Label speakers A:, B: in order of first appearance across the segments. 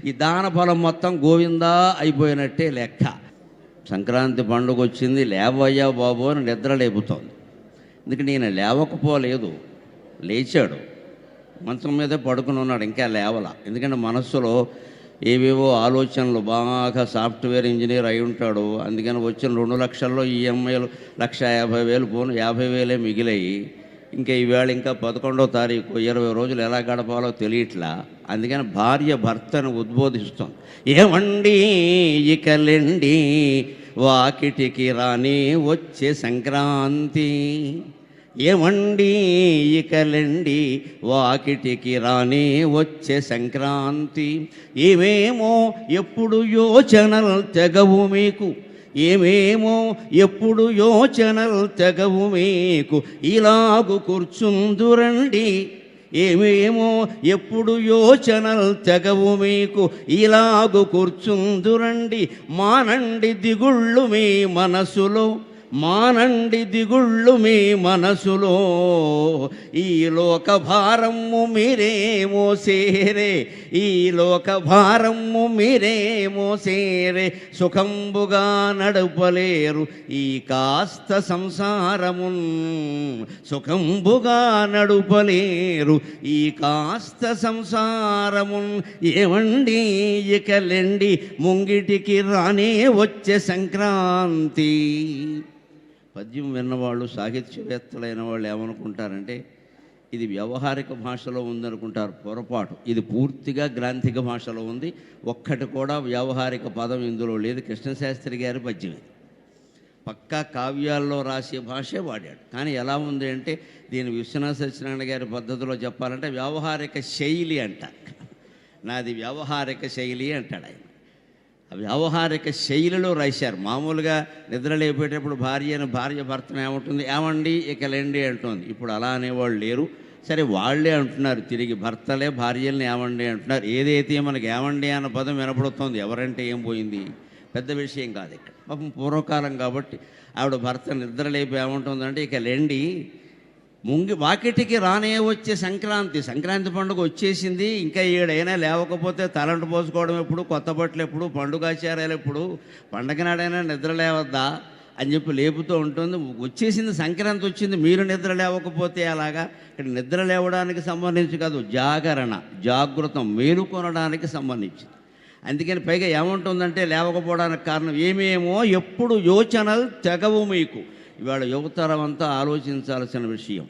A: ఈ దాన ఫలం మొత్తం గోవిందా అయిపోయినట్టే లెక్క. సంక్రాంతి పండుగ వచ్చింది, లేవయ్యా బాబు అని నిద్ర లేపుతోంది. ఎందుకంటే నేను లేవకపోలేదు, లేచాడు, మంచం మీదే పడుకుని ఉన్నాడు, ఇంకా లేవల. ఎందుకంటే మనస్సులో ఏవేవో ఆలోచనలు, బాగా సాఫ్ట్వేర్ ఇంజనీర్ అయి ఉంటాడు. అందుకని వచ్చిన 2 లక్షల్లో ఈఎంఐలు 1,50,000 పోను 50,000 మిగిలాయి. ఇంకా ఈవేళ ఇంకా 11వ తారీఖు, 20 రోజులు ఎలా గడపాలో తెలియట్లా. అందుకని భార్య భర్తను ఉద్బోధిస్తుంది. ఏమండి ఇకలెండి వాకిటికి రాని వచ్చే సంక్రాంతి, ఏమండి ఇకలెండి వాకిటికి రాని వచ్చే సంక్రాంతి, ఏమేమో ఎప్పుడు యోచనలు తెగవు మీకు, ఏమేమో ఎప్పుడు యోచనలు తెగవు మీకు, ఇలాగు కూర్చుందురండి, ఏమేమో ఎప్పుడు యోచనలు తెగవు మీకు, ఇలాగు కూర్చుందురండి, మానండి దిగుళ్ళు మీ మనసులో, మానండి దిగుళ్ళు మీ మనసులో, ఈ లోక భారము మీరే మోసేరే, ఈ లోక భారము మీరే మోసేరే, సుఖంబుగా నడుపలేరు ఈ కాస్త సంసారమున్, సుఖంబుగా నడుపలేరు ఈ కాస్త సంసారమున్, ఏమండి ఇకలెండి ముంగిటికి రానే వచ్చే సంక్రాంతి. పద్యం విన్నవాళ్ళు, సాహిత్యవేత్తలైన వాళ్ళు ఏమనుకుంటారంటే ఇది వ్యవహారిక భాషలో ఉందనుకుంటారు. పొరపాటు. ఇది పూర్తిగా గ్రాంథిక భాషలో ఉంది. ఒక్కటి కూడా వ్యవహారిక పదం ఇందులో లేదు. కృష్ణశాస్త్రి గారి పద్యం ఇది. పక్కా కావ్యాల్లో రాసే భాషే వాడాడు. కానీ ఎలా ఉంది అంటే దీని విశ్వనాథ సత్యనారాయణ గారి పద్ధతిలో చెప్పాలంటే వ్యవహారిక శైలి అంట. నాది వ్యవహారిక శైలి అంటాడు ఆయన. వ్యవహారిక శైలిలో రాశారు. మామూలుగా నిద్ర లేపేటప్పుడు భార్య భర్తను ఏమంటుంది, ఏమండి ఇకలేండి అంటుంది. ఇప్పుడు అలా అనేవాళ్ళు లేరు. సరే వాళ్ళే అంటున్నారు తిరిగి, భర్తలే భార్యల్ని ఏమండి అంటున్నారు. ఏదైతే మనకి ఏమండి అన్న పదం వినపడుతుంది, ఎవరంటే ఏం పోయింది, పెద్ద విషయం కాదు. ఇక్కడ పాపం పూర్వకాలం కాబట్టి ఆవిడ భర్త నిద్ర లేపి ఏమంటుందంటే ఇకలేండి వాకిటికి రానే వచ్చే సంక్రాంతి, సంక్రాంతి పండుగ వచ్చేసింది, ఇంకా ఏడైనా లేవకపోతే తలంటు పోసుకోవడం ఎప్పుడు, కొత్త బట్టలు ఎప్పుడు, పండుగాచారాలు ఎప్పుడు, పండగ నాడైనా నిద్ర లేవద్దా అని చెప్పి లేపుతూ ఉంటుంది. వచ్చేసింది సంక్రాంతి వచ్చింది, మీరు నిద్ర లేవకపోతే అలాగా. ఇక్కడ నిద్ర లేవడానికి సంబంధించి కాదు, జాగరణ, జాగృతం, మేలుకొనడానికి సంబంధించింది. అందుకని పైగా ఏముంటుందంటే లేవకపోవడానికి కారణం ఏమేమో ఎప్పుడు యోచనలు తెగవు మీకు. ఇవాళ యువతరం అంతా ఆలోచించాల్సిన విషయం.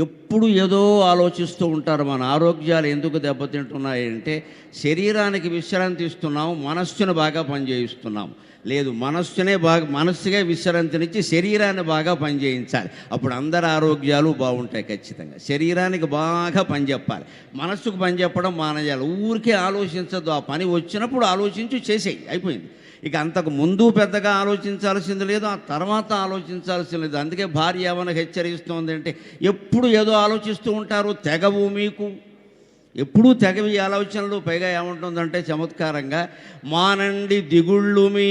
A: ఎప్పుడు ఏదో ఆలోచిస్తూ ఉంటారు. మన ఆరోగ్యాలు ఎందుకు దెబ్బతింటున్నాయంటే శరీరానికి విశ్రాంతి ఇస్తున్నాము, మనస్సును బాగా పనిచేయిస్తున్నాం. లేదు, మనస్సుగా విశ్రాంతినిచ్చి శరీరాన్ని బాగా పనిచేయించాలి. అప్పుడు అందరి ఆరోగ్యాలు బాగుంటాయి. ఖచ్చితంగా శరీరానికి బాగా పని చెప్పాలి, మనస్సుకు పని చెప్పడం మానేయాలి. ఊరికే ఆలోచించద్దు. ఆ పని వచ్చినప్పుడు ఆలోచించి చేసేయి, అయిపోయింది. ఇక అంతకు ముందు పెద్దగా ఆలోచించాల్సింది లేదు, ఆ తర్వాత ఆలోచించాల్సింది లేదు. అందుకే భార్య ఏమైనా హెచ్చరిస్తోంది అంటే ఎప్పుడు ఏదో ఆలోచిస్తూ ఉంటారు, తెగవు మీకు, ఎప్పుడూ తెగవి ఆలోచనలు. పైగా ఏముంటుందంటే చమత్కారంగా, మానండి దిగుళ్ళు మీ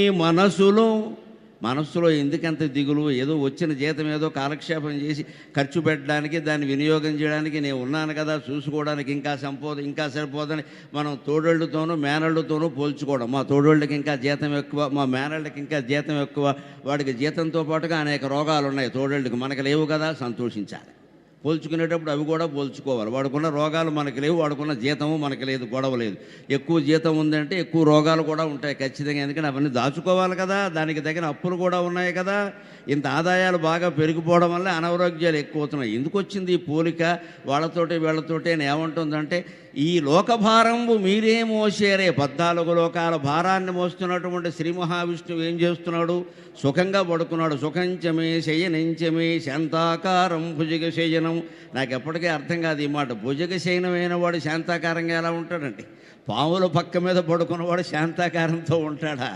A: మనస్సులో ఎందుకంత దిగులు, ఏదో వచ్చిన జీతం ఏదో కాలక్షేపం చేసి ఖర్చు పెట్టడానికి, దాన్ని వినియోగం చేయడానికి నేను ఉన్నాను కదా, చూసుకోవడానికి ఇంకా సరిపోదని మనం తోడళ్ళతోనూ మేనళ్ళతోనూ పోల్చుకోవడం. మా తోడళ్ళకి ఇంకా జీతం ఎక్కువ, మా మేనళ్ళకి ఇంకా జీతం ఎక్కువ, వాడికి జీతంతో పాటుగా అనేక రోగాలు ఉన్నాయి తోడళ్ళకి, మనకు లేవు కదా, సంతోషించాలి. పోల్చుకునేటప్పుడు అవి కూడా పోల్చుకోవాలి. వాడుకున్న రోగాలు మనకు లేవు, వాడుకున్న జీతము మనకు లేదు, గొడవ లేదు. ఎక్కువ జీతం ఉందంటే ఎక్కువ రోగాలు కూడా ఉంటాయి ఖచ్చితంగా. ఎందుకంటే అవన్నీ దాచుకోవాలి కదా, దానికి తగిన అప్పులు కూడా ఉన్నాయి కదా. ఇంత ఆదాయాలు బాగా పెరిగిపోవడం వల్ల అనారోగ్యాలు ఎక్కువ అవుతున్నాయి. ఎందుకు వచ్చింది ఈ పోలిక వాళ్ళతోటి వీళ్ళతోటి అని ఏమంటుందంటే ఈ లోకభారంబు మీరే మోసేరే. 14 లోకాల భారాన్ని మోస్తున్నటువంటి శ్రీ మహావిష్ణువు ఏం చేస్తున్నాడు, సుఖంగా పడుకున్నాడు. సుఖంచమే శయనించమే శాంతాకారం భుజగ శయనం. నాకు ఎప్పటికీ అర్థం కాదు ఈ మాట. భుజగ శయనమైన వాడు శాంతాకారంగా ఎలా ఉంటాడండి? పాముల పక్క మీద పడుకున్నవాడు శాంతాకారంతో ఉంటాడా?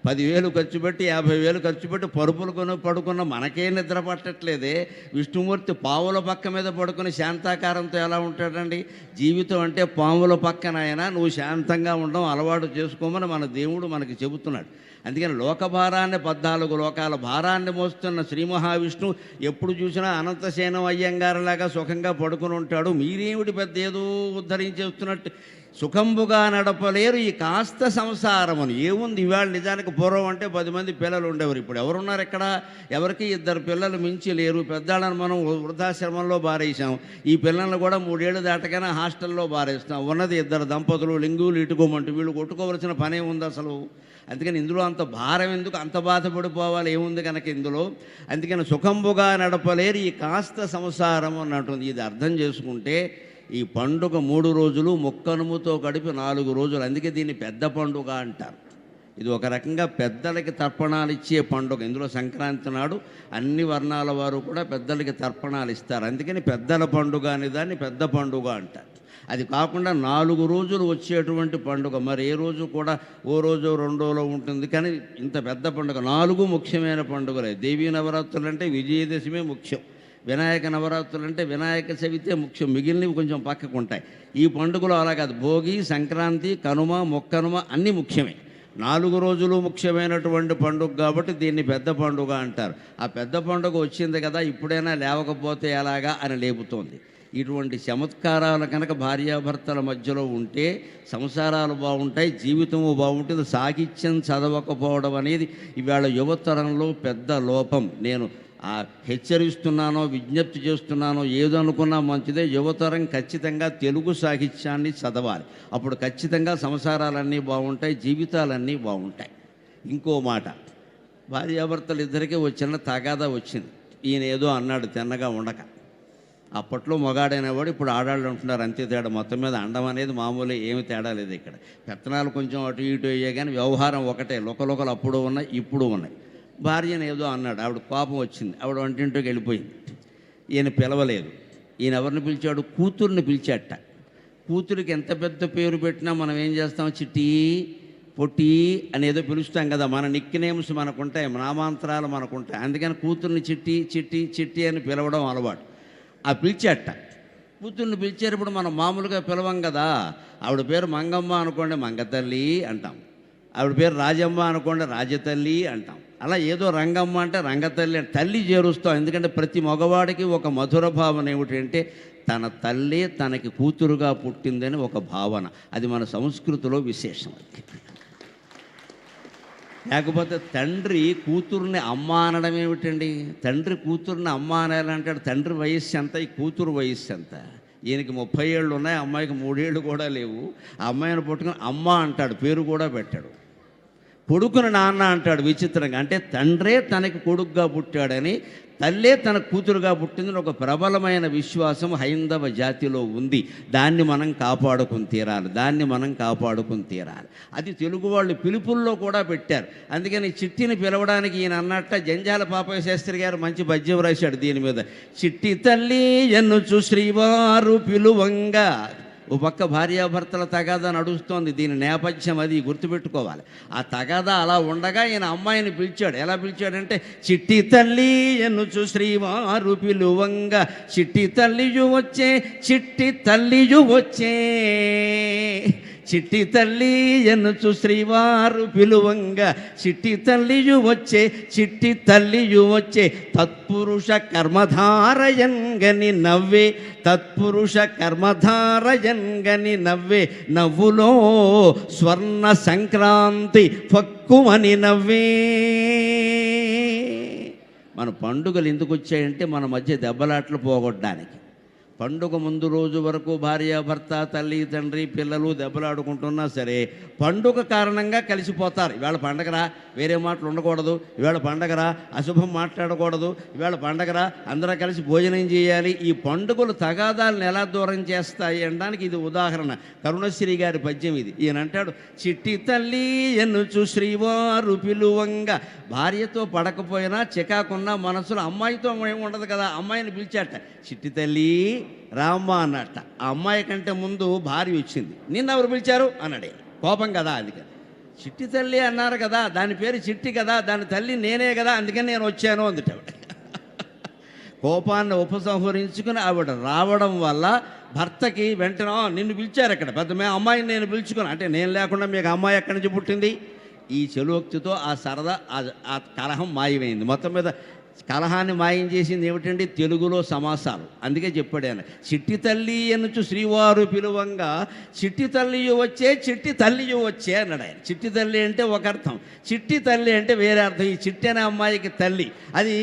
A: 10,000 ఖర్చు పెట్టి 50,000 ఖర్చు పెట్టి పరుపులు కొని పడుకున్న మనకే నిద్ర పట్టట్లేదే. విష్ణుమూర్తి పావుల పక్క మీద పడుకుని శాంతాకారంతో ఎలా ఉంటాడండి? జీవితం అంటే పాముల పక్కన అయినా నువ్వు శాంతంగా ఉండడం అలవాటు చేసుకోమని మన దేవుడు మనకి చెబుతున్నాడు. అందుకని లోకభారాన్ని 14 లోకాల భారాన్ని మోస్తున్న శ్రీ మహావిష్ణువు ఎప్పుడు చూసినా అనంతసేనం అయ్యంగారులాగా సుఖంగా పడుకుని ఉంటాడు. మీరేమిటి పెద్ద ఏదో ఉద్ధరించేస్తున్నట్టు సుఖంబుగా నడపలేరు ఈ కాస్త సంసారమును. ఏముంది ఇవాళ? నిజానికి పూర్వం అంటే 10 మంది పిల్లలు ఉండేవారు. ఇప్పుడు ఎవరున్నారు ఇక్కడ? ఎవరికి 2 పిల్లలు మించి లేరు. పెద్దాళ్ళని మనం వృద్ధాశ్రమంలో బారేసాం. ఈ పిల్లల్ని కూడా 3 ఏళ్ళు దాటగానే హాస్టల్లో బారేస్తాం. ఉన్నది 2 దంపతులు, లింగులు ఇటుకోమంటూ వీళ్ళు కొట్టుకోవలసిన పనే ఉంది అసలు. అందుకని ఇందులో అంత భారం ఎందుకు? అంత బాధపడిపోవాలి ఏముంది కనుక ఇందులో? అందుకని సుఖంబుగా నడపలేరు ఈ కాస్త సంసారం అన్నట్టుంది. ఇది అర్థం చేసుకుంటే ఈ పండుగ 3 రోజులు ముక్కనుముతో గడిపి 4 రోజులు. అందుకే దీన్ని పెద్ద పండుగ అంటారు. ఇది ఒక రకంగా పెద్దలకి తర్పణాలు ఇచ్చే పండుగ. ఇందులో సంక్రాంతి నాడు అన్ని వర్ణాల వారు కూడా పెద్దలకి తర్పణాలు ఇస్తారు. అందుకని పెద్దల పండుగ అనే దాన్ని పెద్ద పండుగ అంటారు. అది కాకుండా 4 రోజులు వచ్చేటువంటి పండుగ మరి ఏ రోజు కూడా ఓ రోజు 2 రోజులో ఉంటుంది. కానీ ఇంత పెద్ద పండుగ 4 ముఖ్యమైన పండుగలే. దేవీ నవరాత్రులు అంటే విజయదశమి ముఖ్యం, వినాయక నవరాత్రులు అంటే వినాయక చవితే ముఖ్యం, మిగిలినవి కొంచెం పక్కకు ఉంటాయి. ఈ పండుగలు అలా కాదు. భోగి, సంక్రాంతి, కనుమ, మొక్కనుమ అన్నీ ముఖ్యమే. 4 రోజులు ముఖ్యమైనటువంటి పండుగ కాబట్టి దీన్ని పెద్ద పండుగ అంటారు. ఆ పెద్ద పండుగ వచ్చింది కదా, ఇప్పుడైనా లేవకపోతే ఎలాగా అని లేపుతోంది. ఇటువంటి చమత్కారాలు కనుక భార్యాభర్తల మధ్యలో ఉంటే సంసారాలు బాగుంటాయి, జీవితము బాగుంటుంది. సాహిత్యం చదవకపోవడం అనేది ఇవాళ యువతరంలో పెద్ద లోపం. నేను హెచ్చరిస్తున్నానో విజ్ఞప్తి చేస్తున్నానో ఏదనుకున్నా మంచిదే. యువతరం ఖచ్చితంగా తెలుగు సాహిత్యాన్ని చదవాలి. అప్పుడు ఖచ్చితంగా సంసారాలన్నీ బాగుంటాయి, జీవితాలన్నీ బాగుంటాయి. ఇంకో మాట, భార్యాభర్తలు ఇద్దరికీ చిన్న తగాదా వచ్చింది. ఈయన ఏదో అన్నాడు తిన్నగా ఉండక. అప్పట్లో మగాడైనవాడు, ఇప్పుడు ఆడాళ్ళు అంటున్నారు. అంతే తేడా. మొత్తం మీద అండం అనేది మామూలు, ఏమి తేడా లేదు ఇక్కడ. పెత్తనాలు కొంచెం అటు ఇటు అయ్యే కానీ వ్యవహారం ఒకటే. లొకలొకలు అప్పుడు ఉన్నాయి, ఇప్పుడు ఉన్నాయి. భార్యను ఏదో అన్నాడు, ఆవిడ కోపం వచ్చింది, ఆవిడ వంటింటికి వెళ్ళిపోయింది. ఈయన పిలవలేదు. ఈయన ఎవరిని పిలిచాడు? కూతుర్ని పిలిచాట. కూతురికి ఎంత పెద్ద పేరు పెట్టినా మనం ఏం చేస్తాం? చిట్టి, పొట్టి అనేదో పిలుస్తాం కదా. మన నిక్ నేమ్స్ మనకుంటాయి, నామాంతరాలు మనకుంటాయి. అందుకని కూతుర్ని చిట్టి చిట్టి చిట్టి అని పిలవడం అలవాటు. ఆ పిలిచాట. కూతుర్ని పిలిచారు. ఇప్పుడు మనం మామూలుగా పిలవం కదా. ఆవిడ పేరు మంగమ్మ అనుకోండి, మంగతల్లి అంటాం. ఆవిడ పేరు రాజమ్మ అనుకోండి, రాజతల్లి అంటాం. అలా ఏదో రంగమ్మ అంటే రంగతల్లి అంటే తల్లి చేరుస్తాం. ఎందుకంటే ప్రతి మగవాడికి ఒక మధుర భావన ఏమిటంటే తన తల్లి తనకి కూతురుగా పుట్టిందని ఒక భావన. అది మన సంస్కృతిలో విశేషం. లేకపోతే తండ్రి కూతుర్ని అమ్మ అనడం ఏమిటండి? తండ్రి కూతుర్ని అమ్మ అనాలంటాడు. తండ్రి వయస్సు ఎంత, ఈ కూతురు వయస్సు ఎంత? ఈయనకి 30 ఏళ్ళు ఉన్నాయి, అమ్మాయికి 3 ఏళ్ళు కూడా లేవు. ఆ అమ్మాయిని పట్టుకుని అమ్మ అంటాడు, పేరు కూడా పెట్టాడు. కొడుకుని నాన్న అంటాడు విచిత్రంగా. అంటే తండ్రే తనకి కొడుకుగా పుట్టాడని, తల్లే తన కూతురుగా పుట్టిందని ఒక ప్రబలమైన విశ్వాసం హైందవ జాతిలో ఉంది. దాన్ని మనం కాపాడుకుని తీరాలి. అది తెలుగు వాళ్ళు పిలుపుల్లో కూడా పెట్టారు. అందుకని చిట్టిని పిలవడానికి ఈయన అన్నట్ట జంజాల పాపయ్య శాస్త్రి గారు మంచి పద్యం రాశాడు దీని మీద. చిట్టి తల్లి ఎన్నుచు శ్రీవారు పిలువంగా. ఓ పక్క భార్యాభర్తల తగాదా నడుస్తోంది. దీని నేపథ్యం అది గుర్తుపెట్టుకోవాలి. ఆ తగాదా అలా ఉండగా ఈయన అమ్మాయిని పిలిచాడు. ఎలా పిలిచాడంటే, చిట్టి తల్లి ఎన్నుచు శ్రీవారు పిలువంగా, చిట్టి తల్లియు వచ్చే, చిట్టి తల్లియు వచ్చే, చిట్టి తల్లి ఎన్నుచు శ్రీవారు పిలువంగా, చిట్టి తల్లియు వచ్చే, చిట్టి తల్లియు వచ్చే, తత్పురుష కర్మధారయంగని నవ్వే, తత్పురుష కర్మధారయంగని నవ్వే, నవ్వులో స్వర్ణ సంక్రాంతి ఫక్కుమని నవ్వే. మన పండుగలు ఎందుకు వచ్చాయంటే మన మధ్య దెబ్బలాట్లు పోగొట్టడానికి. పండుగ ముందు రోజు వరకు భార్యాభర్త, తల్లి తండ్రి పిల్లలు దెబ్బలాడుకుంటున్నా సరే పండుగ కారణంగా కలిసిపోతారు. ఇవాళ పండగరా, వేరే మాటలు ఉండకూడదు, ఇవాళ పండగరా, అశుభం మాట్లాడకూడదు, ఇవాళ పండగరా, అందరూ కలిసి భోజనం చేయాలి. ఈ పండుగలు తగాదాలను ఎలా దూరం చేస్తాయి అనడానికి ఇది ఉదాహరణ. కరుణశ్రీ గారి పద్యం ఇది. ఈయన అంటాడు, చిట్టి తల్లి ఎన్నుచు శ్రీవారు పిలువంగా. భార్యతో పడకపోయినా చికాకున్నా మనసులో అమ్మాయితో ఏమి ఉండదు కదా. అమ్మాయిని పిలిచాట, చిట్టి తల్లి రామ్మ అన్నట్ట. ఆ అమ్మాయి కంటే ముందు భార్య వచ్చింది. నిన్న ఎవరు పిలిచారు అన్నాడు. కోపం కదా. అందుకని చిట్టి తల్లి అన్నారు కదా, దాని పేరు చిట్టి కదా, దాని తల్లి నేనే కదా, అందుకని నేను వచ్చాను అందుట. కోపాన్ని ఉపసంహరించుకుని ఆవిడ రావడం వల్ల భర్తకి వెంటనే నిన్ను పిలిచారు అక్కడ పెద్ద అమ్మాయిని నేను పిలుచుకుని, అంటే నేను లేకుండా మీకు అమ్మాయి ఎక్కడి నుంచి పుట్టింది, ఈ చెలోక్తితో ఆ సరదా ఆ కలహం మాయమైంది. మొత్తం మీద కలహాన్ని మాయం చేసింది ఏమిటండి, తెలుగులో సమాసాలు. అందుకే చెప్పాడు ఆయన, చిట్టి తల్లి అనుచు శ్రీవారు పిలువంగా చిట్టి తల్లియు వచ్చే చిట్టి తల్లియు వచ్చే అన్నాడు ఆయన. చిట్టి తల్లి అంటే ఒక అర్థం, చిట్టి తల్లి అంటే వేరే అర్థం. ఈ చిట్టి అనే అమ్మాయికి తల్లి, అది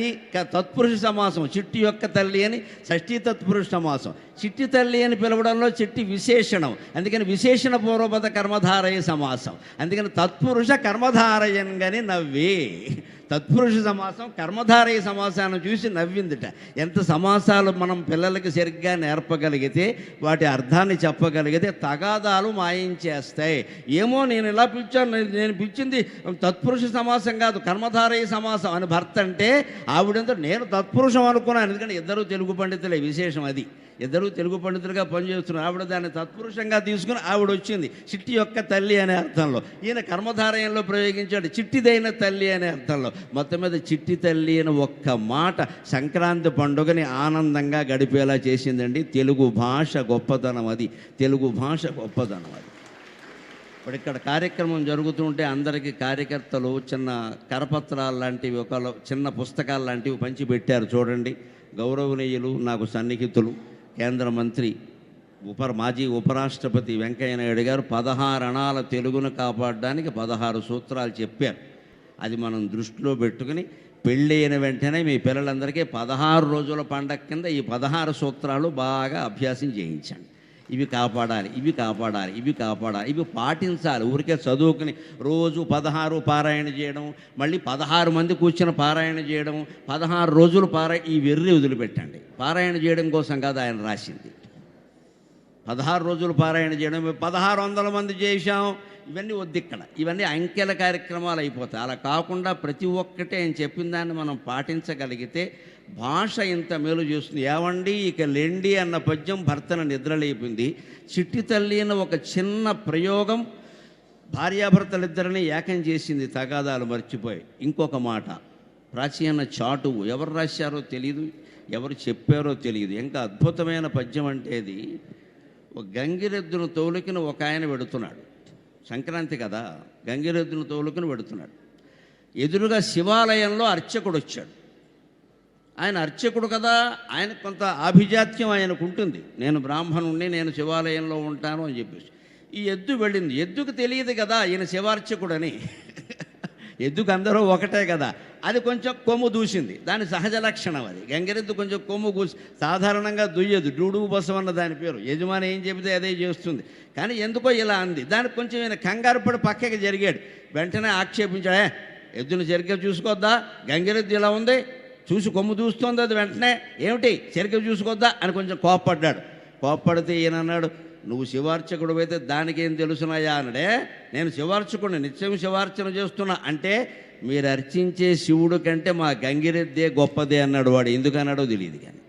A: తత్పురుష సమాసం. చిట్టి యొక్క తల్లి అని షష్ఠీ తత్పురుష సమాసం. చిట్టి తల్లి అని పిలవడంలో చిట్టి విశేషణం, అందుకని విశేషణ పూర్వపద కర్మధారయ సమాసం. అందుకని తత్పురుష కర్మధారయంగాని నవ్వే. తత్పురుష సమాసం కర్మధారయ సమాసాన్ని చూసి నవ్విందిట. ఎంత సమాసాలు మనం పిల్లలకి సరిగ్గా నేర్పగలిగితే, వాటి అర్థాన్ని చెప్పగలిగితే తగాదాలు మాయించేస్తాయి. ఏమో నేను ఇలా పిలిచాను, నేను పిలిచింది తత్పురుష సమాసం కాదు కర్మధారయ సమాసం అని భర్త అంటే, ఆవిడంతా నేను తత్పురుషం అనుకున్నాను. ఎందుకంటే ఇద్దరు తెలుగు పండితులే, విశేషం అది. ఇద్దరు తెలుగు పండితులుగా పనిచేస్తున్నారు. ఆవిడ దాన్ని తత్పురుషంగా తీసుకుని ఆవిడ వచ్చింది చిట్టి యొక్క తల్లి అనే అర్థంలో. ఈయన కర్మధారయంలో ప్రయోగించాడు చిట్టిదైన తల్లి అనే అర్థంలో. మొత్తం మీద చిట్టి తల్లి అని ఒక్క మాట సంక్రాంతి పండుగని ఆనందంగా గడిపేలా చేసిందండి. తెలుగు భాష గొప్పతనం అది, తెలుగు భాష గొప్పతనం అది. ఇప్పుడు ఇక్కడ కార్యక్రమం జరుగుతుంటే అందరికీ కార్యకర్తలు చిన్న కరపత్రాలు లాంటివి, ఒక చిన్న పుస్తకాలు లాంటివి పంచిపెట్టారు. చూడండి, గౌరవనీయులు నాకు సన్నిహితులు కేంద్ర మంత్రి మాజీ ఉపరాష్ట్రపతి వెంకయ్య నాయుడు గారు 16 అణాల తెలుగును కాపాడడానికి 16 సూత్రాలు చెప్పారు. అది మనం దృష్టిలో పెట్టుకుని పెళ్ళైన వెంటనే మీ పిల్లలందరికీ 16 రోజుల పండగ కింద ఈ 16 సూత్రాలు బాగా అభ్యాసం చేయించండి. ఇవి కాపాడాలి, ఇవి కాపాడాలి, ఇవి కాపాడాలి, ఇవి పాటించాలి. ఊరికే చదువుకుని రోజు 16 పారాయణ చేయడం, మళ్ళీ 16 మంది కూర్చొని పారాయణ చేయడం, 16 రోజులు ఈ వెర్రి వదిలిపెట్టండి. పారాయణ చేయడం కోసం కాదు ఆయన రాసింది. 16 రోజులు పారాయణ చేయడం, 1600 మంది చేశాం, ఇవన్నీ వద్దు ఇక్కడ. ఇవన్నీ అంకెల కార్యక్రమాలు అయిపోతాయి. అలా కాకుండా ప్రతి ఒక్కటే ఆయన చెప్పిన దాన్ని మనం పాటించగలిగితే భాష ఇంత మేలు చేస్తుంది. ఏవండి ఇక లెండి అన్న పద్యం భర్తను నిద్రలేపింది. చిట్టి తల్లి అన్న ఒక చిన్న ప్రయోగం భార్యాభర్తలిద్దరిని ఏకం చేసింది, తగాదాలు మర్చిపోయి. ఇంకొక మాట, ప్రాచీన చాటువు, ఎవరు రాశారో తెలియదు, ఎవరు చెప్పారో తెలియదు. ఇంకా అద్భుతమైన పద్యం అంటే అది. ఒక గంగిరెద్దును తోలుకుని ఒక ఆయన పెడుతున్నాడు, సంక్రాంతి కదా, గంగిరెద్దును తోలుకుని పెడుతున్నాడు. ఎదురుగా శివాలయంలో అర్చకుడు వచ్చాడు. ఆయన అర్చకుడు కదా, ఆయన కొంత ఆభిజాత్యం ఆయనకు ఉంటుంది. నేను బ్రాహ్మణుణ్ణి, నేను శివాలయంలో ఉంటాను అని చెప్పేసి. ఈ ఎద్దు వెళ్ళింది. ఎద్దుకు తెలియదు కదా ఈయన శివార్చకుడని. ఎద్దుకు అందరూ ఒకటే కదా. అది కొంచెం కొమ్ము దూసింది, దాని సహజ లక్షణం అది. గంగిరెద్దు కొంచెం కొమ్ము కూసి సాధారణంగా దుయ్యదు, డూడు బసవన్న దాని పేరు. యజమాని ఏం చెబితే అదే చేస్తుంది. కానీ ఎందుకో ఇలా అంది. దానికి కొంచెం ఈయన కంగారు పడి పక్కకి జరిగాడు. వెంటనే ఆక్షేపించాడే, ఎద్దును సరిగ్గా చూసుకోవద్దా, గంగిరెద్దు ఇలా ఉంది, చూసి కొమ్ము దూస్తుంది, అది వెంటనే ఏమిటి సరిగ్గా చూసుకోవద్దా అని కొంచెం కోప్పడ్డాడు. కోప్పడితే ఈయన అన్నాడు, నువ్వు శివార్చకుడు అయితే దానికేం తెలుసునాయా అన్నాడే. నేను శివార్చకుడిని, నిత్యం శివార్చన చేస్తున్నా అంటే, మీరు అర్చించే శివుడు కంటే మా గంగిరెద్దే గొప్పదే అన్నాడు వాడు. ఎందుకన్నాడో తెలియదు, కానీ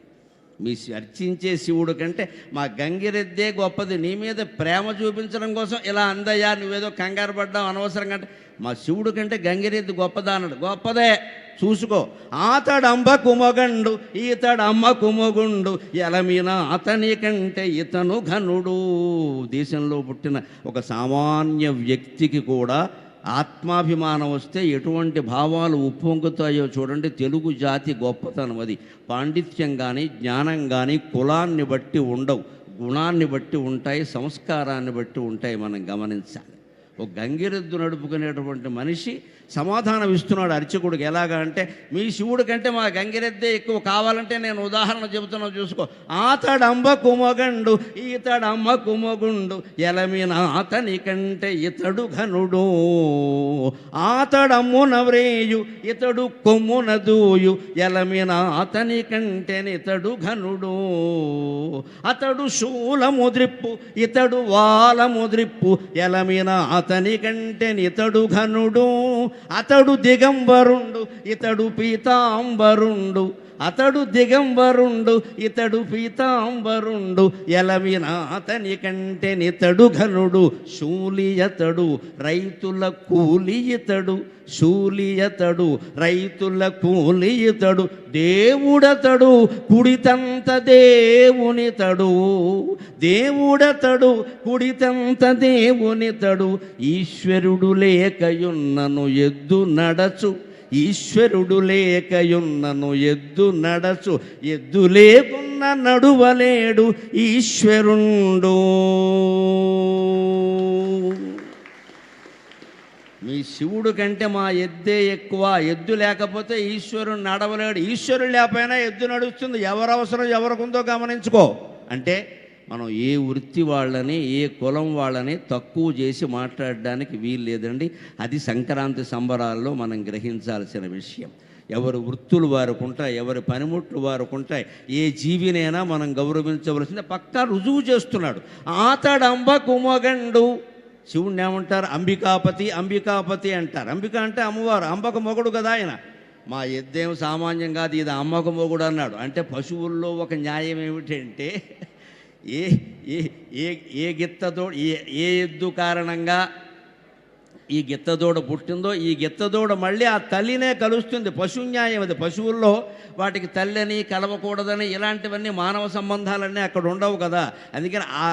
A: మీ అర్చించే శివుడు కంటే మా గంగిరెద్దే గొప్పది. నీ మీద ప్రేమ చూపించడం కోసం ఇలా అందయ్యా, నువ్వేదో కంగారు పడ్డావు అనవసరంగా అంటే, మా శివుడు కంటే గంగిరెద్దు గొప్పదా అన్నాడు. గొప్పదే, చూసుకో. ఆతడంబ కుమగండు ఈతడమ్మ కుమగుండు ఎలమీన అతని కంటే ఇతను ఘనుడు. దేశంలో పుట్టిన ఒక సామాన్య వ్యక్తికి కూడా ఆత్మాభిమానం వస్తే ఎటువంటి భావాలు ఉప్పొంగుతాయో చూడండి. తెలుగు జాతి గొప్పతనం అది. పాండిత్యం కానీ, జ్ఞానం కానీ కులాన్ని బట్టి ఉండవు, గుణాన్ని బట్టి ఉంటాయి, సంస్కారాన్ని బట్టి ఉంటాయి. మనం గమనించాలి. ఒక గంగిరెద్దు నడుపుకునేటువంటి మనిషి సమాధానం ఇస్తున్నాడు అర్చకుడికి. ఎలాగా అంటే, మీ శివుడి కంటే మా గంగిరెద్దే ఎక్కువ, కావాలంటే నేను ఉదాహరణ చెబుతున్నాను చూసుకో. ఆతడంబ కుమగండు ఈతడమ్మ కుమగుండు ఎలమిన అతని కంటే ఇతడు ఘనుడు. ఆతడమ్మున వ్రేయు ఇతడు కొమ్మున దూయు ఎలమిన అతని కంటే ఇతడు ఘనుడు. అతడు శూలముద్రిప్పు ఇతడు వాలముద్రిప్పు ఎలమిన అతని కంటే ఇతడు ఘనుడు. అతడు దిగంబరుండు ఇతడు పీతాంబరుండు. అతడు దిగంబరుండు ఇతడు పీతాంబరుండు ఎలమిన అతని కంటే నితడు ఘనుడు శూలియతడు రైతుల కూలియతడు శూలియతడు రైతుల కూలియతడు దేవుడతడు కుడితంత దేవునితడు దేవుడతడు కుడితంత దేవునితడు ఈశ్వరుడు లేకయున్నను ఎద్దు నడచు ఈశ్వరుడు లేకయున్నను ఎద్దు నడచు ఎద్దు లేకున్న నడువలేడు ఈశ్వరుండు. మీ శివుడు కంటే మా ఎద్దే ఎక్కువ. ఎద్దు లేకపోతే ఈశ్వరుడు నడవలేడు, ఈశ్వరుడు లేకపోయినా ఎద్దు నడుస్తుంది. ఎవరు అవసరం ఎవరికుందో గమనించుకో. అంటే మనం ఏ వృత్తి వాళ్ళని ఏ కులం వాళ్ళని తక్కువ చేసి మాట్లాడడానికి వీలు లేదండి. అది సంక్రాంతి సంబరాల్లో మనం గ్రహించాల్సిన విషయం. ఎవరి వృత్తులు వారికి ఉంటాయి, ఎవరి పనిముట్లు వారికి ఉంటాయి. ఏ జీవినైనా మనం గౌరవించవలసిందే. పక్కా రుజువు చేస్తున్నాడు. ఆతడంబకు మొగండు. శివుణ్ణి ఏమంటారు? అంబికాపతి అంబికాపతి అంటారు. అంబిక అంటే అమ్మవారు, అంబకు మొగుడు కదా ఆయన. మా ఎద్దేం సామాన్యం కాదు, ఇది అమ్మకు మొగుడు అన్నాడు. అంటే పశువుల్లో ఒక న్యాయం ఏమిటంటే ఏ ఏ ఏ ఏ గిత్తతో ఏ ఎద్దు కారణంగా ఈ గిత్తదూడ పుట్టిందో ఈ గిత్తదూడ మళ్ళీ ఆ తల్లినే కలుస్తుంది. పశు న్యాయం అది. పశువుల్లో వాటికి తల్లిని కలవకూడదని ఇలాంటివన్నీ మానవ సంబంధాలన్నీ అక్కడ ఉండవు కదా. అందుకని ఆ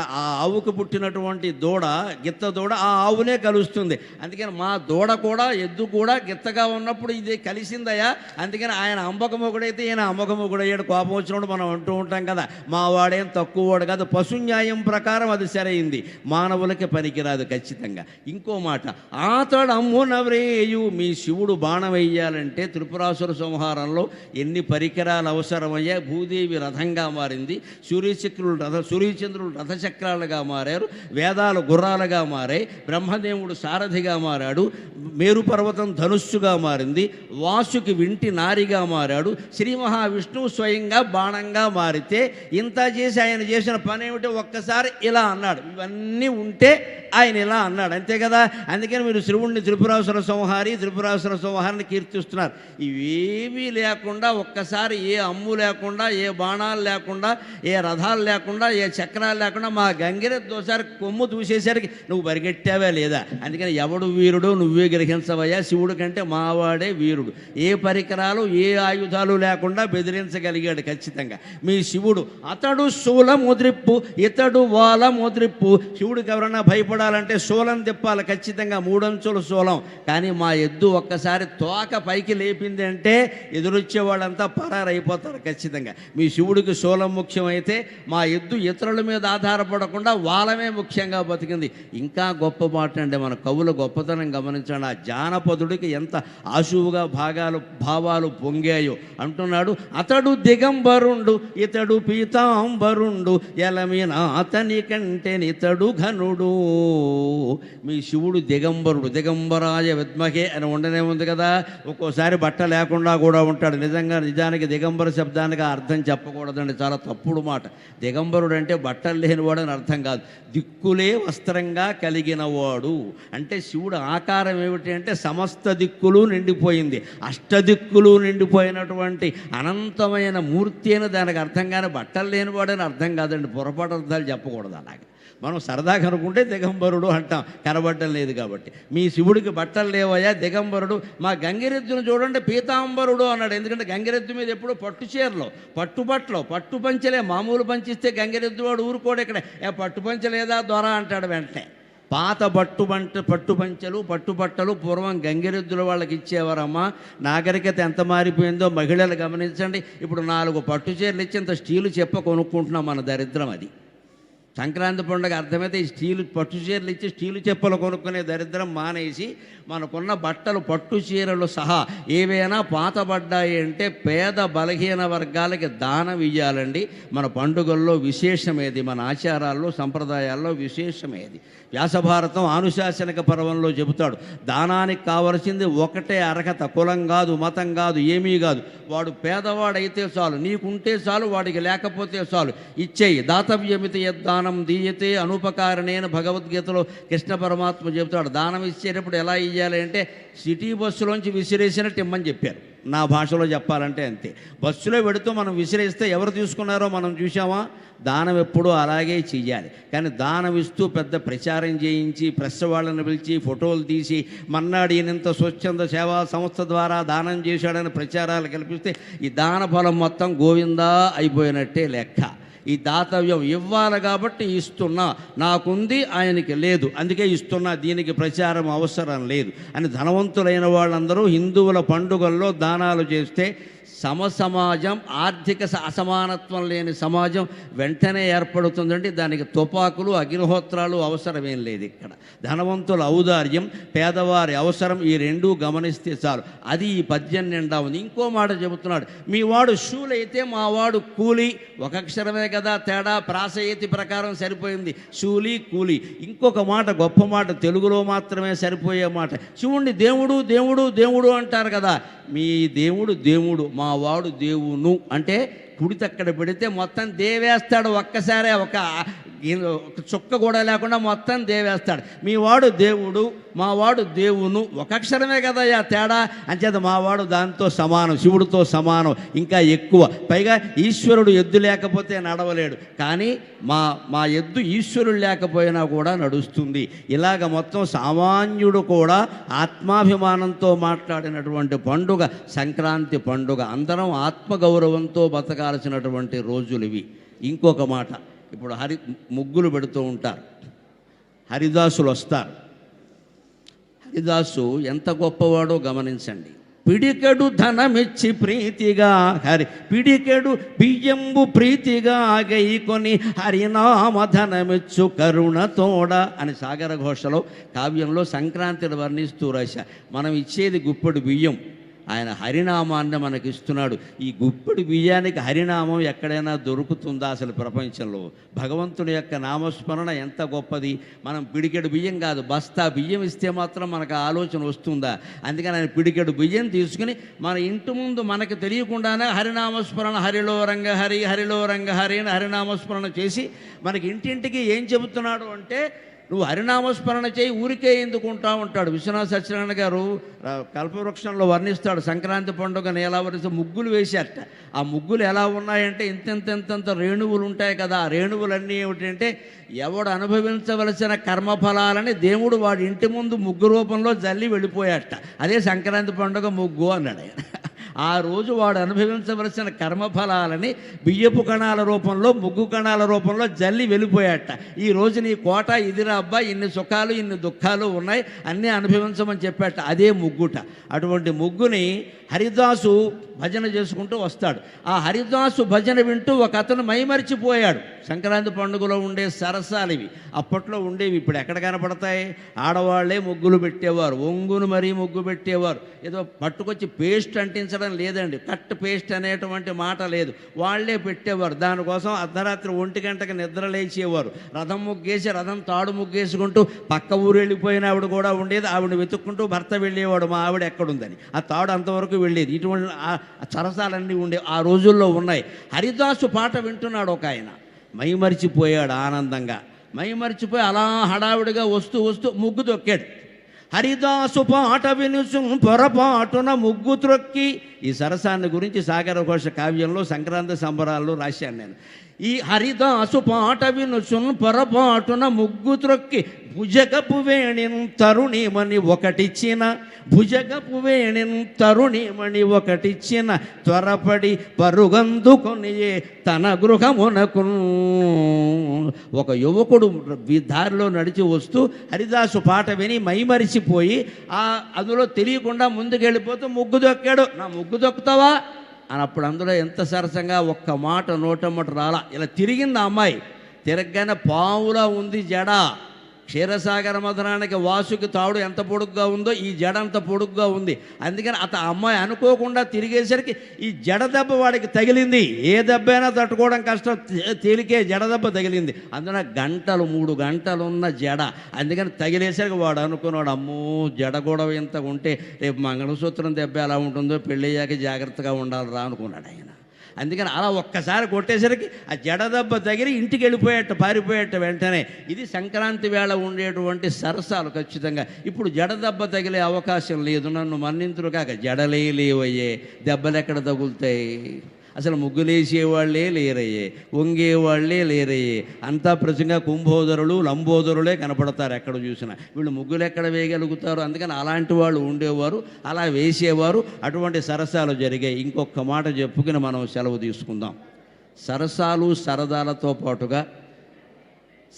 A: ఆవుకు పుట్టినటువంటి దూడ గిత్తదూడ ఆ ఆవునే కలుస్తుంది. అందుకని మా దూడ కూడా ఎద్దు కూడా గిత్తగా ఉన్నప్పుడు ఇది కలిసిందయా. అందుకని ఆయన అంబకమొగుడైతే ఈయన అంబకమొగుడయ్యాడు. కోపం వచ్చినప్పుడు మనం అంటూ ఉంటాం కదా, మా వాడేం తక్కువ వాడు కాదు. పశు న్యాయం ప్రకారం అది సరైంది, మానవులకి పనికిరాదు ఖచ్చితంగా. ఇంకో మాట, ఆతడమ్మున వ్రేయు. మీ శివుడు బాణం వేయాలంటే త్రిపురాసుర సంహారంలో ఎన్ని పరికరాలు అవసరమయ్యాయి. భూదేవి రథంగా మారింది, సూర్యచంద్రులు రథచక్రాలుగా మారారు, వేదాలు గుర్రాలుగా మారాయి, బ్రహ్మదేవుడు సారథిగా మారాడు, మేరు పర్వతం ధనుస్సుగా మారింది, వాసుకి వింటి నారిగా మారాడు, శ్రీ మహావిష్ణువు స్వయంగా బాణంగా మారితే ఇంత చేసి ఆయన చేసిన పని ఏమిటో ఒక్కసారి ఇలా అన్నాడు. ఇవన్నీ ఉంటే ఆయన ఇలా అన్నాడు, అంతే కదా. అందుకని మీరు శివుణ్ణి త్రిపురాసుర సంహారాన్ని కీర్తిస్తున్నారు. ఇవేమీ లేకుండా ఒక్కసారి ఏ అమ్ము లేకుండా, ఏ బాణాలు లేకుండా, ఏ రథాలు లేకుండా, ఏ చక్రాలు లేకుండా మా గంగిరెద్దు ఒకసారి కొమ్ము చూసేసరికి నువ్వు పరిగెట్టావా లేదా. అందుకని ఎవడు వీరుడు నువ్వే గ్రహించవయ్యా. శివుడు కంటే మావాడే వీరుడు. ఏ పరికరాలు ఏ ఆయుధాలు లేకుండా బెదిరించగలిగాడు ఖచ్చితంగా మీ శివుడు. అతడు శూల ముద్రిప్పు ఇతడు వాల ముద్రిప్పు. శివుడికి ఎవరన్నా భయపడాలంటే శూలం తిప్పాలి ఖచ్చితంగా, మూడంచుల శూలం. కానీ మా ఎద్దు ఒక్కసారి తోక పైకి లేపింది అంటే ఎదురొచ్చే వాళ్ళంతా పరారైపోతారు ఖచ్చితంగా. మీ శివుడికి శూలం ముఖ్యమైతే మా ఎద్దు ఇతరుల మీద ఆధారపడకుండా వాళ్ళమే ముఖ్యంగా బతికింది. ఇంకా గొప్ప మాట అంటే మన కవుల గొప్పతనం గమనించండి. ఆ జానపదుడికి ఎంత ఆశువుగా భావాలు పొంగాయో అంటున్నాడు. అతడు దిగంబరుండు ఇతడు పీతాంబరుండు ఎలమిన అతని కంటే నితడు ఘనుడు. మీ శివుడు దిగంబరుడు, దిగంబరాయ విద్మహే అని ఉండనే ఉంది కదా. ఒక్కోసారి బట్ట లేకుండా కూడా ఉంటాడు. నిజానికి దిగంబర శబ్దానికి అర్థం చెప్పకూడదండి, చాలా తప్పుడు మాట. దిగంబరుడు అంటే బట్టలు లేనివాడు అని అర్థం కాదు, దిక్కులే వస్త్రంగా కలిగినవాడు. అంటే శివుడు ఆకారం ఏమిటి అంటే సమస్త దిక్కులు నిండిపోయింది, అష్టదిక్కులు నిండిపోయినటువంటి అనంతమైన మూర్తి అని దానికి అర్థం. కానీ బట్టలు లేనివాడని అర్థం కాదండి, పొరపాటు అర్థాలు చెప్పకూడదు. అలాగే మనం సరదాగా అనుకుంటే దిగంబరుడు అంటాం, కనబడ్డం లేదు కాబట్టి. మీ శివుడికి బట్టలు లేవయ్యా దిగంబరుడు. మా గంగిరెద్దును చూడండి పీతాంబరుడు అన్నాడు. ఎందుకంటే గంగిరెద్దు మీద ఎప్పుడు పట్టు చీరలో, పట్టుబట్టలో, పట్టు పంచలే. మామూలు పంచిస్తే గంగిరెద్దు వాడు ఊరుకోడు. ఇక్కడ పట్టు పంచ లేదా దొర అంటాడు వెంటనే. పాత పట్టుపంచలు పట్టుబట్టలు పూర్వం గంగిరెద్దుల వాళ్ళకి ఇచ్చేవారమ్మా. నాగరికత ఎంత మారిపోయిందో మహిళలు గమనించండి. ఇప్పుడు 4 పట్టు చీరలు ఇచ్చి ఇంత స్టీలు చెప్ప కొనుక్కుంటున్నాం. మన దరిద్రం అది. సంక్రాంతి పండుగ అర్థమైతే ఈ స్టీలు పట్టు చీరలు ఇచ్చి స్టీలు చెప్పులు కొనుక్కునే దరిద్రం మానేసి మనకున్న బట్టలు పట్టు చీరలు సహా ఏవైనా పాతబడ్డాయి అంటే పేద బలహీన వర్గాలకి దానం ఇయ్యాలండి. మన పండుగల్లో విశేషమేది, మన ఆచారాల్లో సంప్రదాయాల్లో విశేషమేది. వ్యాసభారతం ఆనుశాసనిక పర్వంలో చెబుతాడు, దానానికి కావలసింది ఒకటే అర్హత, కులం కాదు, మతం కాదు, ఏమీ కాదు. వాడు పేదవాడైతే చాలు, నీకుంటే చాలు, వాడికి లేకపోతే చాలు, ఇచ్చేయి. దాతవ్యమితి యద్దానం దీయతే అనుపకారణేన భగవద్గీతలో కృష్ణ పరమాత్మ చెబుతాడు. దానం ఇచ్చేటప్పుడు ఎలా ఇవ్వాలి అంటే సిటీ బస్సులోంచి విసిరేసినట్టు ఇమ్మని చెప్పారు. నా భాషలో చెప్పాలంటే అంతే. బస్సులో పెడుతూ మనం విసిరేస్తే ఎవరు తీసుకున్నారో మనం చూసామా? దానం ఎప్పుడూ అలాగే చెయ్యాలి. కానీ దానం ఇస్తూ పెద్ద ప్రచారం చేయించి ప్రెస్ వాళ్ళని పిలిచి ఫోటోలు తీసి మన్నాడు ఈయనంత స్వచ్ఛంద సేవా సంస్థ ద్వారా దానం చేశాడని ప్రచారాలు కల్పిస్తే ఈ దాన ఫలం మొత్తం గోవిందా అయిపోయినట్టే లెక్క. ఈ దాతవ్యం ఇవ్వాలి కాబట్టి ఇస్తున్నా, నాకుంది ఆయనకి లేదు అందుకే ఇస్తున్నా, దీనికి ప్రచారం అవసరం లేదు అని ధనవంతులైన వాళ్ళందరూ హిందువుల పండుగల్లో దానాలు చేస్తే సమసమాజం, ఆర్థిక అసమానత్వం లేని సమాజం వెంటనే ఏర్పడుతుందండి. దానికి తుపాకులు అగ్నిహోత్రాలు అవసరమేం లేదు. ఇక్కడ ధనవంతుల ఔదార్యం, పేదవారి అవసరం, ఈ రెండూ గమనిస్తే చాలు. అది ఈ పద్యం నిండా ఉంది. ఇంకో మాట చెబుతున్నాడు, మీ వాడు శూలైతే మా వాడు కూలి. ఒక అక్షరమే కదా తేడా, ప్రాసయతి ప్రకారం సరిపోయింది శూలి కూలి. ఇంకొక మాట, గొప్ప మాట, తెలుగులో మాత్రమే సరిపోయే మాట. శివుణ్ణి దేవుడు దేవుడు దేవుడు అంటారు కదా, మీ దేవుడు దేవుడు, మా వాడు దేవును అంటే కుడితి అక్కడ పెడితే మొత్తం దేవేస్తాడు. ఒక్కసారే ఒక చుక్క కూడా లేకుండా మొత్తం దేవేస్తాడు. మీ వాడు దేవుడు, మా వాడు దేవును, ఒక అక్షరమే కదా తేడా. అంచేత మా వాడు దాంతో సమానం, శివుడితో సమానం, ఇంకా ఎక్కువ. పైగా ఈశ్వరుడు ఎద్దు లేకపోతే నడవలేడు, కానీ మా ఎద్దు ఈశ్వరుడు లేకపోయినా కూడా నడుస్తుంది. ఇలాగ మొత్తం సామాన్యుడు కూడా ఆత్మాభిమానంతో మాట్లాడినటువంటి పండుగ సంక్రాంతి పండుగ. అందరం ఆత్మగౌరవంతో బతకాల్సినటువంటి రోజులు ఇవి. ఇంకొక మాట, ఇప్పుడు ముగ్గులు పెడుతూ ఉంటారు, హరిదాసులు వస్తారు. హరిదాసు ఎంత గొప్పవాడో గమనించండి. పిడికెడు ధనమిచ్చి ప్రీతిగా పిడికెడు బియ్యంబు ప్రీతిగా గైకొని హరినామ ధనమిచ్చు కరుణతోడ అని సాగర ఘోషలో కావ్యంలో సంక్రాంతిని వర్ణిస్తూ రాశా. మనం ఇచ్చేది గుప్పెడు బియ్యం, ఆయన హరినామాన్ని మనకిస్తున్నాడు. ఈ గుప్పెడు బియ్యానికి హరినామం ఎక్కడైనా దొరుకుతుందా అసలు ప్రపంచంలో? భగవంతుని యొక్క నామస్మరణ ఎంత గొప్పది. మనం పిడికెడు బియ్యం కాదు, బస్తా బియ్యం ఇస్తే మాత్రం మనకు ఆలోచన వస్తుందా? అందుకని ఆయన పిడికెడు బియ్యం తీసుకుని మన ఇంటి ముందు మనకు తెలియకుండానే హరినామస్మరణ, హరిలో రంగ హరి, హరిలో రంగ హరి అని హరినామస్మరణ చేసి మనకి ఇంటింటికి ఏం చెబుతున్నాడు అంటే, నువ్వు హరినామస్మరణ చేయి, ఊరికే ఎందుకుంటా ఉంటాడు. విశ్వనాథ సత్యనారాయణ గారు కల్పవృక్షంలో వర్ణిస్తాడు సంక్రాంతి పండుగను ఎలా వర్ణిస్తే, ముగ్గులు వేశారట. ఆ ముగ్గులు ఎలా ఉన్నాయంటే ఇంత రేణువులు ఉంటాయి కదా. ఆ రేణువులన్నీ ఏమిటంటే ఎవడు అనుభవించవలసిన కర్మఫలాలని దేవుడు వాడి ఇంటి ముందు ముగ్గు రూపంలో జల్లి వెళ్ళిపోయాట. అదే సంక్రాంతి పండుగ ముగ్గు అన్నాడు ఆయన. ఆ రోజు వాడు అనుభవించవలసిన కర్మఫలాలని బియ్యపు కణాల రూపంలో, ముగ్గు కణాల రూపంలో జల్లి వెళ్ళిపోయాట. ఈ రోజు నీ కోట ఇదిరా అబ్బా, ఇన్ని సుఖాలు ఇన్ని దుఃఖాలు ఉన్నాయి, అన్నీ అనుభవించమని చెప్పాట. అదే ముగ్గుట. అటువంటి ముగ్గుని హరిదాసు భజన చేసుకుంటూ వస్తాడు. ఆ హరిదాసు భజన వింటూ ఒక అతను మైమరిచిపోయాడు. సంక్రాంతి పండుగలో ఉండే సరసాలు ఇవి, అప్పట్లో ఉండేవి, ఇప్పుడు ఎక్కడ కనపడతాయి? ఆడవాళ్లే ముగ్గులు పెట్టేవారు, ఒంగును మరీ ముగ్గు పెట్టేవారు. ఏదో పట్టుకొచ్చి పేస్ట్ అంటించడం లేదండి, కట్ పేస్ట్ అనేటువంటి మాట లేదు, వాళ్లే పెట్టేవారు. దానికోసం అర్ధరాత్రి 1 గంటకి నిద్ర లేచేవారు. రథం ముగ్గేసి, రథం తాడు ముగ్గేసుకుంటూ పక్క ఊరు వెళ్ళిపోయిన ఆవిడ కూడా ఉండేది. ఆవిడ వెతుక్కుంటూ భర్త వెళ్ళేవాడు, మా ఆవిడ ఎక్కడుందని. ఆ తాడు అంతవరకు వెళ్ళేది. ఇటువంటి సరసాలన్నీ ఉండే ఆ రోజుల్లో ఉన్నాయి. హరిదాసు పాట వింటున్నాడు ఒక ఆయన, మైమరిచిపోయాడు ఆనందంగా. మైమరిచిపోయి అలా హడావిడిగా వస్తూ వస్తూ ముగ్గు తొక్కాడు. హరిదాసు పాట వినుసు పొరపాటున ముగ్గు త్రొక్కి. ఈ సరసాన్ని గురించి సాగర ఘోష కావ్యంలో సంక్రాంతి సంబరాల్లో రాశాను నేను. ఈ హరిదాసు పాట వినుసున్ పొరపాటున ముగ్గు త్రొక్కి భుజగపు వేణిన్ తరుణిమణి ఒకటిచ్చిన, భుజగపు వేణిన్ తరుణిమణి ఒకటిచ్చిన, త్వరపడి పరుగందుకొని తన గృహమునకు. ఒక యువకుడు దారిలో నడిచి వస్తూ హరిదాసు పాట విని మైమరిచిపోయి అందులో తెలియకుండా ముందుకెళ్ళిపోతూ ముగ్గు దొక్కాడు. నా ముగ్గు దొక్కుతావా అని. అప్పుడు అందులో ఎంత సరసంగా ఒక్క మాట నోటమ్మట రాలా. ఇలా తిరిగింది ఆ అమ్మాయి. తిరగగానే పావులా ఉంది జడ. క్షీరసాగర మధురానికి వాసుకి తాడు ఎంత పొడుగ్గా ఉందో ఈ జడ అంత పొడుగ్గా ఉంది. అందుకని అమ్మాయి అనుకోకుండా తిరిగేసరికి ఈ జడ దెబ్బ వాడికి తగిలింది. ఏ దెబ్బైనా తట్టుకోవడం కష్టం, తేలికే జడ దెబ్బ తగిలింది. అందున 3 గంటలు ఉన్న జడ. అందుకని తగిలేసరికి వాడు అనుకున్నాడు, అమ్మో జడ కూడా ఇంత ఉంటే రేపు మంగళసూత్రం దెబ్బ ఎలా ఉంటుందో, పెళ్ళయ్యాక జాగ్రత్తగా ఉండాలి రా అనుకున్నాడు ఆయన. అందుకని అలా ఒక్కసారి కొట్టేసరికి ఆ జడదెబ్బ తగిలి ఇంటికి వెళ్ళిపోయేట పారిపోయేట వెంటనే ఇది సంక్రాంతి వేళ ఉండేటువంటి సరసాలు ఖచ్చితంగా. ఇప్పుడు జడదెబ్బ తగిలే అవకాశం లేదు, నన్ను మన్నింతులు కాక జడలే లేవయ్యే, దెబ్బలు ఎక్కడ తగులుతాయి? అసలు ముగ్గులేసేవాళ్లే లేరయ్యే, వంగేవాళ్లే లేరయ్యే, అంతా ప్రజంగా కుంభోదరులు లంబోదరులే కనపడతారు ఎక్కడ చూసినా. వీళ్ళు ముగ్గులు ఎక్కడ వేయగలుగుతారు? అందుకని అలాంటి వాళ్ళు ఉండేవారు, అలా వేసేవారు, అటువంటి సరసాలు జరిగాయి. ఇంకొక మాట చెప్పుకుని మనం సెలవు తీసుకుందాం. సరసాలు సరదాలతో పాటుగా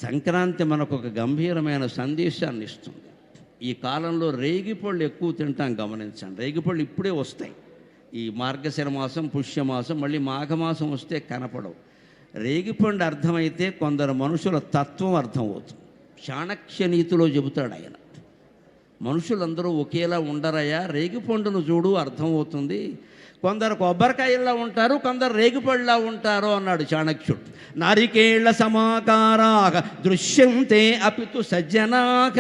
A: సంక్రాంతి మనకు ఒక గంభీరమైన సందేశాన్ని ఇస్తుంది. ఈ కాలంలో రేగిపళ్ళు ఎక్కువ తింటాం, గమనించండి. రేగిపళ్ళు ఇప్పుడే వస్తాయి, ఈ మార్గశిర మాసం పుష్యమాసం, మళ్ళీ మాఘమాసం వస్తే కనపడవు. రేగిపండు అర్థమైతే కొందరు మనుషుల తత్వం అర్థమవుతుంది. చాణక్య నీతిలో చెబుతాడు ఆయన, మనుషులందరూ ఒకేలా ఉండరయ్యా, రేగిపండును చూడు అర్థమవుతుంది. కొందరు కొబ్బరికాయల్లా ఉంటారు, కొందరు రేగిపళ్ళలా ఉంటారు అన్నాడు చాణక్యుడు. నారికేళ్ల సమాకారాక దృశ్యంతే అపితు సజ్జనాక,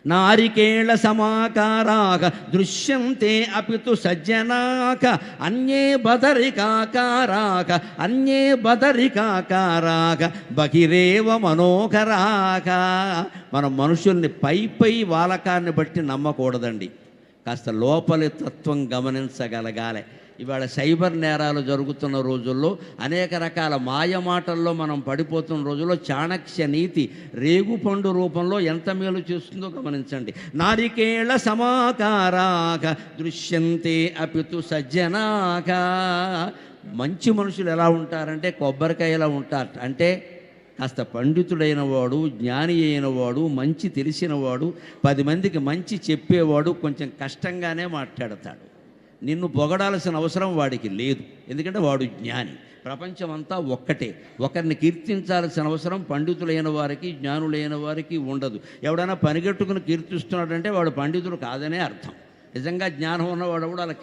A: నారికేళ సమాకారాక దృశ్యంతే అపితు సజ్జనాక, అన్యే బదరికాకారాక అన్యే బదరికాకారాక బహిరేవ మనోకరాక. మనం మనుషుల్ని పై వాలకాన్ని బట్టి నమ్మకూడదండి, కాస్త లోపలి తత్వం గమనించగలగాలి. ఇవాళ సైబర్ నేరాలు జరుగుతున్న రోజుల్లో, అనేక రకాల మాయమాటల్లో మనం పడిపోతున్న రోజుల్లో చాణక్య నీతి రేగుపండు రూపంలో ఎంత మేలు చేస్తుందో గమనించండి. నారికేళ సమాకారాక దృశ్యంతే అపితు సజ్జనాక. మంచి మనుషులు ఎలా ఉంటారంటే కొబ్బరికాయలా ఉంటారు. అంటే కాస్త పండితుడైన వాడు, జ్ఞాని అయిన వాడు, మంచి తెలిసినవాడు, 10 మందికి మంచి చెప్పేవాడు కొంచెం కష్టంగానే మాట్లాడతాడు. నిన్ను పొగడాల్సిన అవసరం వాడికి లేదు, ఎందుకంటే వాడు జ్ఞాని. ప్రపంచం అంతా ఒక్కటే. ఒకరిని కీర్తించాల్సిన అవసరం పండితులైన వారికి, జ్ఞానులైన వారికి ఉండదు. ఎవడైనా పనిగట్టుకుని కీర్తిస్తున్నాడంటే వాడు పండితుడు కాదనే అర్థం. నిజంగా జ్ఞానం ఉన్నవాడు కూడా అలా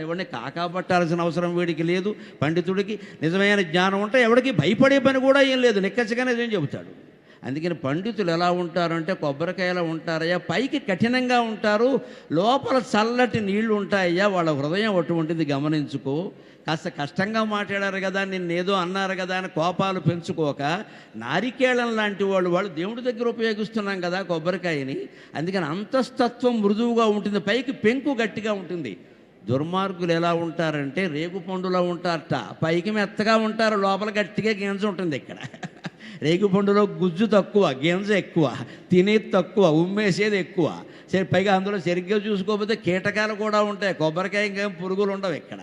A: ఎవరిని కాకాపట్టాల్సిన అవసరం వీడికి లేదు. పండితుడికి నిజమైన జ్ఞానం ఉంటే ఎవడికి భయపడే పని కూడా ఏం లేదు, నిక్కచ్చిగానే ఏం చెబుతాడు. అందుకని పండితులు ఎలా ఉంటారంటే కొబ్బరికాయలా ఉంటారయ్యా, పైకి కఠినంగా ఉంటారు, లోపల చల్లటి నీళ్లు ఉంటాయ్యా, వాళ్ళ హృదయం అటువంటిది, గమనించుకో. కాస్త కష్టంగా మాట్లాడారు కదా, నిన్నేదో అన్నారు కదా అని కోపాలు పెంచుకోక, నారికేళం లాంటి వాళ్ళు దేవుడి దగ్గర ఉపయోగిస్తున్నాం కదా కొబ్బరికాయని, అందుకని అంతస్తత్వం మృదువుగా ఉంటుంది, పైకి పెంకు గట్టిగా ఉంటుంది. దుర్మార్గులు ఎలా ఉంటారంటే రేగుపండులా ఉంటారట, పైకి మెత్తగా ఉంటారు, లోపల గట్టిగా గింజ ఉంటుంది. ఇక్కడ రేగుపండులో గుజ్జు తక్కువ, గింజ ఎక్కువ, తినేది తక్కువ, ఉమ్మేసేది ఎక్కువ. సరే, పైగా అందులో సరిగ్గా చూసుకోకపోతే కీటకాలు కూడా ఉంటాయి. కొబ్బరికాయ ఇంకేం పురుగులు ఉండవు ఇక్కడ.